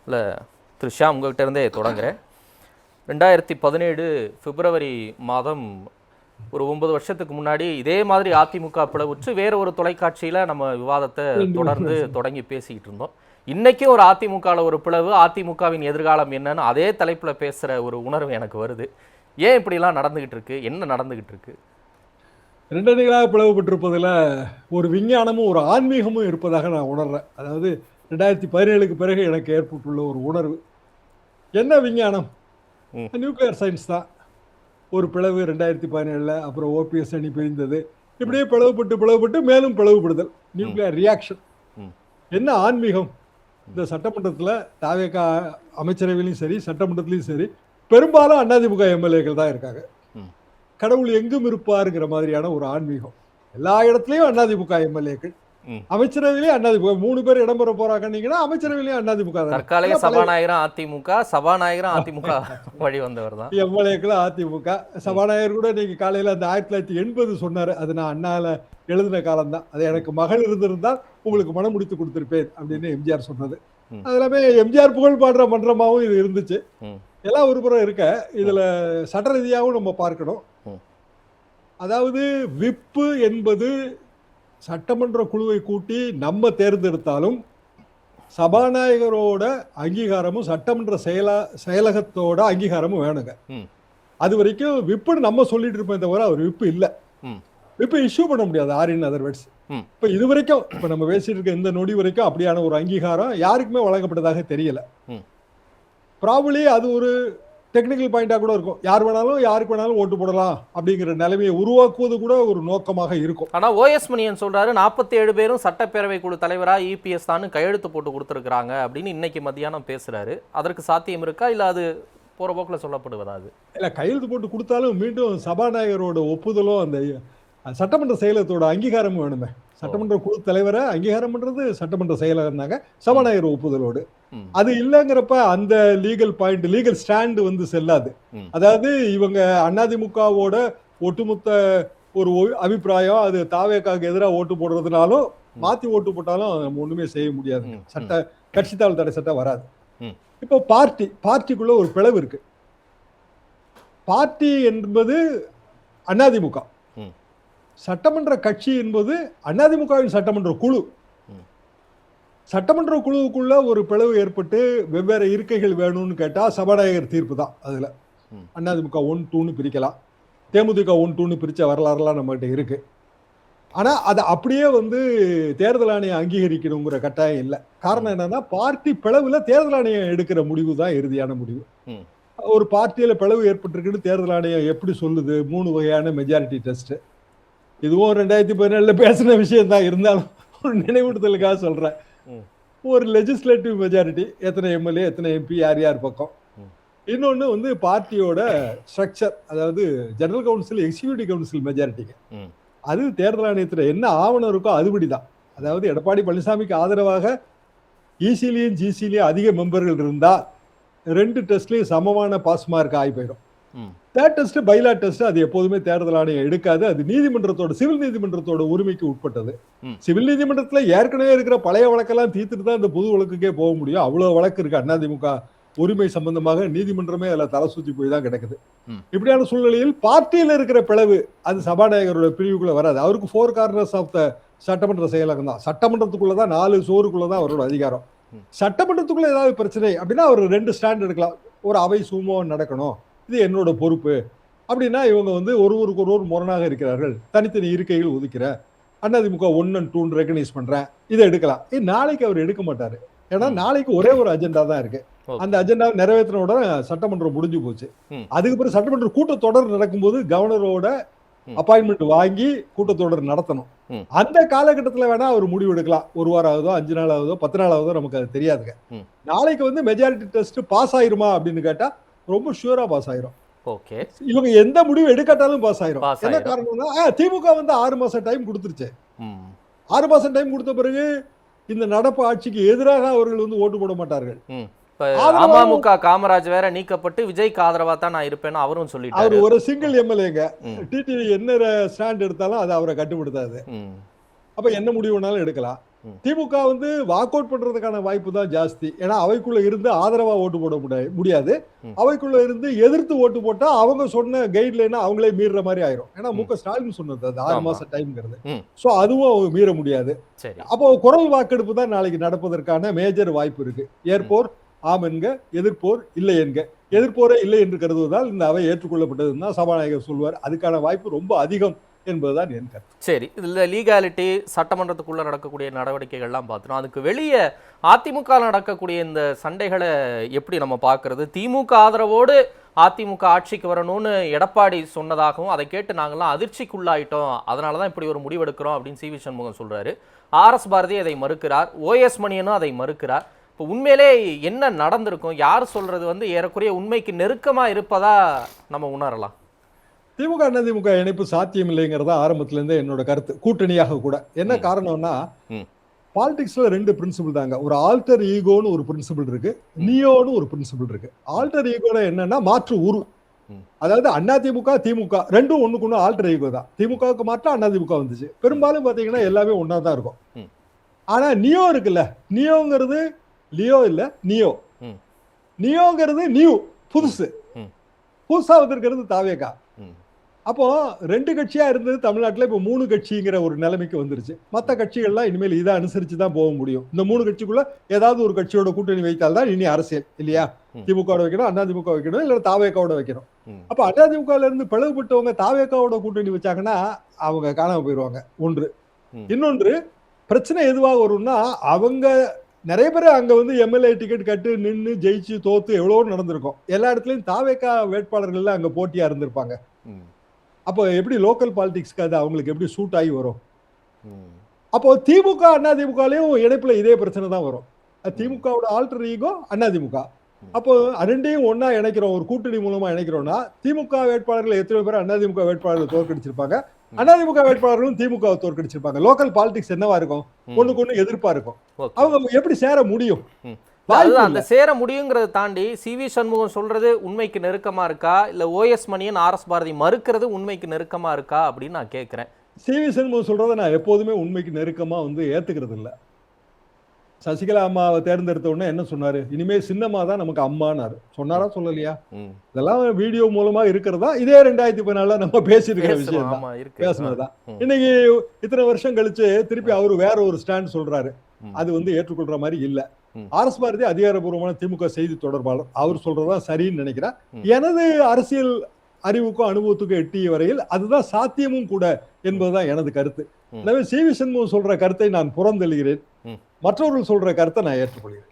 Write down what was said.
இல்லை திரு ஷியாம், உங்கள்கிட்ட இருந்தே தொடங்குறேன். 2017 பிப்ரவரி மாதம் ஒரு 9 வருஷத்துக்கு முன்னாடி இதே மாதிரி அதிமுக பிளவுற்று வேற ஒரு தொலைக்காட்சியில் நம்ம விவாதத்தை தொடர்ந்து தொடங்கி பேசிக்கிட்டு இருந்தோம். இன்னைக்கும் ஒரு அதிமுகவில் ஒரு பிளவு, அதிமுகவின் எதிர்காலம் என்னன்னு அதே தலைப்பில் பேசுகிற ஒரு உணர்வு எனக்கு வருது. ஏன் இப்படிலாம் நடந்துகிட்டு இருக்கு? என்ன நடந்துகிட்டு இருக்கு? ரெண்டடிகளாக பிளவுபட்டிருப்பதில் ஒரு விஞ்ஞானமும் ஒரு ஆன்மீகமும் இருப்பதாக நான் உணர்றேன். அதாவது 2017க்கு பிறகு எனக்கு ஏற்பட்டுள்ள ஒரு உணர்வு. என்ன விஞ்ஞானம்? நியூக்ளியர் சயின்ஸ் தான். ஒரு பிளவு 2017, அப்புறம் ஓபிஎஸ் அணி பிரிந்தது, இப்படியே பிளவுபட்டு மேலும் பிளவுபடுதல், நியூக்ளியர் ரியாக்ஷன். என்ன ஆன்மீகம்? இந்த சட்டமன்றத்தில் தாவேக அமைச்சரவையிலையும் சரி, சட்டமன்றத்திலையும் சரி, பெரும்பாலும் அதிமுக எம்எல்ஏக்கள் தான் இருக்காங்க. கடவுள் எங்கும் இருப்பாருங்கிற மாதிரியான ஒரு ஆன்மீகம். எல்லா இடத்துலையும் அதிமுக எம்எல்ஏக்கள், அமைச்சரவையிலேயே அதிமுக. 3 பேர் இடம்பெற போறாங்கன்னா அமைச்சரவையிலேயே அதிமுக. தற்காலிக சபாநாயகரும் அதிமுக, சபாநாயகரும் அதிமுக வழி வந்தவர் தான். எம்எல்ஏக்கள் அதிமுக. சபாநாயகர் கூட நீங்க காலையில அந்த 1980 சொன்னாரு. அது நான் அண்ணால எழுதின காலம் தான். அது எனக்கு மகள் இருந்திருந்தால் உங்களுக்கு மனம் முடித்து கொடுத்திருப்பேன் அப்படின்னு எம்ஜிஆர் சொன்னது. அது எல்லாமே எம்ஜிஆர் புகழ் பாடுற மன்றமாகவும் இது இருந்துச்சு. எல்லாம் ஒரு புறம் இருக்க, இதுல சட்ட ரீதியாகவும் நம்ம பார்க்கணும். அதாவது விப்பு என்பது சட்டமன்ற குழுவை கூட்டி நம்ம தேர்ந்தெடுத்தாலும் சபாநாயகரோட அங்கீகாரமும் சட்டமன்ற செயலகத்தோட அங்கீகாரமும் வேணுங்க. அது வரைக்கும் விப்புன்னு நம்ம சொல்லிட்டு இருப்போம் தவிர அவர் விப்பு இல்லை. விப்பு இஷ்யூ பண்ண முடியாது. ஆரின் அதர் வேர்ட்ஸ். இப்ப இது வரைக்கும் இப்ப நம்ம பேசிட்டு இருக்க இந்த நொடி வரைக்கும் அப்படியான ஒரு அங்கீகாரம் யாருக்குமே வழங்கப்பட்டதாக தெரியல. ப்ராபபிலி அது ஒரு டெக்னிக்கல் பாயிண்டா கூட இருக்கும். யார் வேணாலும் யாருக்கு வேணாலும் ஓட்டு போடலாம் அப்படிங்கிற நிலைமையை உருவாக்குவது கூட ஒரு நோக்கமாக இருக்கும். ஆனா ஓஎஸ் மணியன் சொல்றாரு 47 பேரும் சட்டப்பேரவை குழு தலைவரா இபிஎஸ் தான் கையெழுத்து போட்டு கொடுத்துருக்காங்க அப்படின்னு இன்னைக்கு மத்தியானம் பேசுறாரு. அதற்கு சாத்தியம் இருக்கா, இல்ல அது போற போக்குல சொல்லப்படுவதா? அது இல்ல, கையெழுத்து போட்டு கொடுத்தாலும் மீண்டும் சபாநாயகரோட ஒப்புதலும் அந்த சட்டமன்ற செயலகத்தோட அங்கீகாரமும் வேணுமே. சட்டமன்ற குழு தலைவரை அங்கீகாரம் பண்றது சட்டமன்ற செயலகம் தாங்க, சபாநாயகர் ஒப்புதலோடு. அது இல்லைங்கிறப்ப அந்த லீகல் பாயிண்ட், லீகல் ஸ்டாண்ட் வந்து செல்லாது. அதாவது இவங்க அதிமுகவோட ஒட்டுமொத்த ஒரு அபிப்பிராயம் அது தாவேக்காவுக்கு எதிராக ஓட்டு போடுறதுனாலும் மாத்தி ஓட்டு போட்டாலும் நம்ம ஒண்ணுமே செய்ய முடியாது. சட்ட கட்சித்தாள் தடை சட்டம் வராது. இப்போ பார்ட்டிக்குள்ள ஒரு பிளவு இருக்கு. பார்ட்டி என்பது அதிமுக, சட்டமன்ற கட்சி என்பது அதிமுகவின் சட்டமன்ற குழு. சட்டமன்ற குழுவுக்குள்ள ஒரு பிளவு ஏற்பட்டு வெவ்வேறு இருக்கைகள் வேணும்னு கேட்டா சபாநாயகர் தீர்ப்பு தான். அதுல அதிமுக 1-2 பிரிக்கலாம், தேமுதிக 1-2 பிரிச்ச வரலாறுலாம் நம்மகிட்ட இருக்கு. ஆனா அதை அப்படியே வந்து தேர்தல் ஆணையம் அங்கீகரிக்கணுங்கிற கட்டாயம் இல்லை. காரணம் என்னன்னா, பார்ட்டி பிளவுல தேர்தல் ஆணையம் எடுக்கிற முடிவு தான் இறுதியான முடிவு. ஒரு பார்ட்டியில பிளவு ஏற்பட்டிருக்குன்னு தேர்தல் ஆணையம் எப்படி சொல்லுது? 3 வகையான மெஜாரிட்டி டெஸ்ட். இதுவும் 2017 பேசின விஷயம் தான். இருந்தாலும் ஒரு நினைவூட்டுதலுக்காக சொல்றேன். ஒரு லெஜிஸ்லேட்டிவ் மெஜாரிட்டி, எத்தனை எம்எல்ஏ எத்தனை எம்பி யார் யார் பக்கம். இன்னொன்னு வந்து பார்ட்டியோட ஸ்ட்ரக்சர், அதாவது ஜெனரல் கவுன்சில், எக்ஸிக்யூட்டிவ் கவுன்சில் மெஜாரிட்டிங்க. அது தேர்தல் ஆணையத்தில் என்ன ஆவணம் இருக்கோ அதுபடிதான். அதாவது எடப்பாடி பழனிசாமிக்கு ஆதரவாக இசிலையும் ஜிசிலையும் அதிக மெம்பர்கள் இருந்தா 2 டெஸ்ட்லயும் சமமான பாஸ் மார்க் ஆகி போயிடும். தேர்ட் டெஸ்ட் பைலா டெஸ்ட் அது எப்போதுமே தேர்தல் ஆணையம் எடுக்காது. அது நீதிமன்றத்தோட, சிவில் நீதிமன்றத்தோட உரிமைக்கு உட்பட்டது. சிவில் நீதிமன்றத்துல ஏற்கனவே இருக்கிற பழைய வழக்கெல்லாம் தீர்த்துட்டு தான் இந்த புது வழக்குக்கே போக முடியும். அவ்வளவு வழக்கு இருக்கு அதிமுக உரிமை சம்பந்தமாக. நீதிமன்றமே அதுல தலை சுத்தி போய் தான் கிடக்குது. இப்படியான சூழ்நிலையில் பார்ட்டியில இருக்கிற பிளவு அது சபாநாயகரோட பிரிவுக்குள்ள வராது. அவருக்கு 4 கார்னர்ஸ் ஆஃப் த சட்டமன்ற செயலகம் தான். சட்டமன்றத்துக்குள்ளதான் 4 சோறுக்குள்ளதான் அவரோட அதிகாரம். சட்டமன்றத்துக்குள்ள ஏதாவது பிரச்சனை அப்படின்னா அவர் 2 ஸ்டாண்ட் எடுக்கலாம். ஒரு அவை சுமூகமா நடக்கணும், இது என்னோட பொறுப்பு அப்படின்னா இவங்க வந்து ஒருவருக்கு ஒருவர் முரணாக இருக்கிறார்கள், தனித்தனி இருக்கைகள் ஒதுக்கிற, அதிமுக 1 and 2 ரெகனைஸ் பண்றேன், இதை எடுக்கலாம். நாளைக்கு அவர் எடுக்க மாட்டாரு. ஏன்னா நாளைக்கு ஒரே ஒரு அஜெண்டா தான் இருக்கு. அந்த அஜெண்டா நிறைவேற்றினோட சட்டமன்றம் முடிஞ்சு போச்சு. அதுக்கப்புறம் சட்டமன்ற கூட்டத்தொடர் நடக்கும்போது கவர்னரோட அப்பாயின்மெண்ட் வாங்கி கூட்டத்தொடர் நடத்தணும். அந்த காலகட்டத்தில் வேணா அவர் முடிவு எடுக்கலாம். 1 வாரம் ஆகுதோ, 5 நாள் ஆகுதோ, 10 நாள் ஆகுதோ, நமக்கு அது தெரியாதுங்க. நாளைக்கு வந்து மெஜாரிட்டி டெஸ்ட் பாஸ் ஆயிருமா அப்படின்னு கேட்டா ரொம்ப ஷூரா பாஸ் ஆயிரும். இவங்க எந்த முடிவு எடுக்காட்டாலும் பாஸ் ஆயிரும். என்ன காரணம்னா, திமுக வந்து 6 மாசம் டைம் கொடுத்துருச்சு. 6 மாசம் டைம் கொடுத்த பிறகு இந்த நடப்பு ஆட்சிக்கு எதிராக அவர்கள் வந்து ஓட்டு போட மாட்டார்கள். அமமுக காமராஜ் வேற நீக்கப்பட்டு விஜய்க்கு ஆதரவா தான் நான் இருப்பேன்னு அவரும் சொல்லிட்டாரு. அவர் ஒரு சிங்கிள் எம்எல்ஏங்க. டிடிவி என்ன ஸ்டாண்ட் எடுத்தாலும் அது அவரை கட்டுப்படுத்தாது. அப்ப என்ன முடிவு வேணாலும் எடுக்கலாம். திமுக வந்து வாக் அவுட் பண்றதுக்கான வாய்ப்பு தான் ஜாஸ்தி. ஏன்னா அவைக்குள்ள இருந்து ஆதரவா ஓட்டு போட முடியாது. அவைக்குள்ள இருந்து எதிர்த்து ஓட்டு போட்டா அவங்க சொன்ன கைட்லைனை அவங்களே மீறுற மாதிரி ஆயிரும். ஏன்னா மு.க. ஸ்டாலின் சொன்னது அது 6 மாசம் டைம்ங்கிறது. சோ அதுவும் அவங்க மீற முடியாது. அப்போ குரல் வாக்கெடுப்பு தான் நாளைக்கு நடப்பதற்கான மேஜர் வாய்ப்பு இருக்கு. ஏற்போர் ஆம் என்க, எதிர்ப்போர் இல்லை என்க. எதிர்ப்போரே இல்லை என்று கருதுவதால் இந்த அவை ஏற்றுக்கொள்ளப்பட்டதுன்னு தான் சபாநாயகர் சொல்வார். அதுக்கான வாய்ப்பு ரொம்ப அதிகம் என்பதுதான் என் கருத்து. சரி, இதுல லீகாலிட்டி சட்டமன்றத்துக்குள்ள நடக்கக்கூடிய நடவடிக்கைகள்லாம் பார்த்தோம். அதுக்கு வெளியே அதிமுக நடக்கக்கூடிய இந்த சண்டைகளை எப்படி நம்ம பார்க்கறது? திமுக ஆதரவோடு அதிமுக ஆட்சிக்கு வரணும்னு எடப்பாடி சொன்னதாகவும் அதை கேட்டு நாங்கள்லாம் அதிர்ச்சிக்குள்ளாயிட்டோம், அதனாலதான் இப்படி ஒரு முடிவெடுக்கிறோம் அப்படின்னு சி.வி. சண்முகம் சொல்றாரு. ஆர்.எஸ். பாரதி அதை மறுக்கிறார். ஓ.எஸ். மணியனும் அதை மறுக்கிறார். இப்போ உண்மையிலே என்ன நடந்திருக்கும்? யார் சொல்றது ஏறக்குறைய உண்மைக்கு நெருக்கமா இருப்பதா நம்ம உணரலாம்? திமுக அதிமுக இணைப்பு சாத்தியம் இல்லைங்கிறதா ஆரம்பத்துல இருந்தே என்னோட கருத்து. கூட்டணியாக கூட என்ன காரணம்னா, பாலிடிக்ஸ்ல 2 பிரின்சிபிள் தாங்க. ஒரு ஆல்டர் ஈகோன்னு ஒரு பிரின்சிபிள் இருக்கு, நியோன்னு ஒரு பிரின்சிபிள் இருக்கு. ஆல்டர் ஈகோல என்னன்னா மாற்று உரு. அதாவது அதிமுக திமுக ரெண்டும் ஒண்ணுக்கு ஒண்ணு ஆல்டர் ஈகோ தான். திமுகவுக்கு மாற்றம் அதிமுக வந்துச்சு. பெரும்பாலும் பாத்தீங்கன்னா எல்லாமே ஒன்னா தான் இருக்கும். ஆனா நியோ இருக்குல்ல, நியோங்கிறது லியோ இல்ல நியோ. நியோங்கிறது நியூ, புதுசு. புதுசா வந்திருக்கிறது தாவேகா. அப்போ 2 கட்சியா இருந்தது தமிழ்நாட்டில் இப்போ 3 கட்சிங்கிற ஒரு நிலைமைக்கு வந்துருச்சு. மற்ற கட்சிகள்லாம் இனிமேல் இதை அனுசரிச்சு தான் போக முடியும். இந்த 3 கட்சிக்குள்ள ஏதாவது ஒரு கட்சியோட கூட்டணி வைத்தால் தான் இனி அரசியல் இல்லையா? திமுக வைக்கணும், அதிமுக வைக்கணும், இல்ல தாவேகாவோட வைக்கணும். அப்ப அதிமுகல இருந்து பிளவுபட்டவங்க தாவேகாவோட கூட்டணி வச்சாங்கன்னா அவங்க காணாம போயிடுவாங்க. ஒன்று. இன்னொன்று, பிரச்சனை எதுவாக வரும்னா, அவங்க நிறைய பேர் அங்க வந்து எம்எல்ஏ டிக்கெட் கட்டு நின்று ஜெயிச்சு தோத்து எவ்வளவு நடந்திருக்கும். எல்லா இடத்துலயும் தாவேகா வேட்பாளர்கள் அங்க போட்டியா இருந்திருப்பாங்க. அப்போ எப்படி லோக்கல் பாலிடிக்ஸ்க்கு அது அவங்களுக்கு எப்படி சூட் ஆகி வரும்? அப்போ திமுக அதிமுகலையும் இணைப்புல இதே பிரச்சனை தான் வரும். திமுகவோட ஆல்டர் ஈகோ அதிமுக. அப்போ 2ஐயும் ஒன்னா இணைக்கிறோம், ஒரு கூட்டணி மூலமா இணைக்கிறோம்னா திமுக வேட்பாளர்கள் எத்தனை பேர் அதிமுக வேட்பாளர்கள் தோற்கடிச்சிருப்பாங்க, அதிமுக வேட்பாளர்களும் திமுக தோற்கடிச்சிருப்பாங்க. லோக்கல் பாலிடிக்ஸ் என்னவா இருக்கும்? ஒண்ணுக்கு ஒண்ணு எதிர்ப்பா இருக்கும். அவங்க எப்படி சேர முடியும்? அந்த சேர முடியுங்கிறத தாண்டி சி.வி. சண்முகம் சொல்றது உண்மைக்கு நெருக்கமா இருக்கா, இல்ல ஓ.எஸ். மணியன் ஆர்.எஸ். பாரதி மறுக்கிறது உண்மைக்கு நெருக்கமா இருக்கா அப்படின்னு நான் கேட்கிறேன். சி.வி. சண்முகம் சொல்றதை நான் எப்போதுமே உண்மைக்கு நெருக்கமா வந்து ஏத்துக்கிறது இல்ல. சசிகலா அம்மாவை தேர்ந்தெடுத்த உடனே என்ன சொன்னாரு? இனிமே சின்னம்மா தான் நமக்கு அம்மானாரு. சொன்னாரா சொல்லலையா? இதெல்லாம் வீடியோ மூலமா இருக்கிறதா? இதே 2014 நம்ம பேசியிருக்கிற விஷயம் தான், பேசினதுதான். இன்னைக்கு இத்தனை வருஷம் கழிச்சு திருப்பி அவரு வேற ஒரு ஸ்டாண்ட் சொல்றாரு. அது வந்து ஏற்றுக்கொள்ற மாதிரி இல்ல. ஆர்.எஸ். பாரதி அதிகாரப்பூர்வமான திமுக செய்தி தொடர்பாளர், அவர் சொல்றதுதான் சரின்னு நினைக்கிறேன். எனது அரசியல் அறிவுக்கும் அனுபவத்துக்கும் எட்டிய வரையில் அதுதான் சாத்தியமும் கூட என்பதுதான் எனது கருத்து. எனவே சி.வி. சண்முகம் சொல்ற கருத்தை நான் புறந்தள்ளுகிறேன், மற்றவர்கள் சொல்ற கருத்தை நான் ஏற்றுக்கொள்கிறேன்.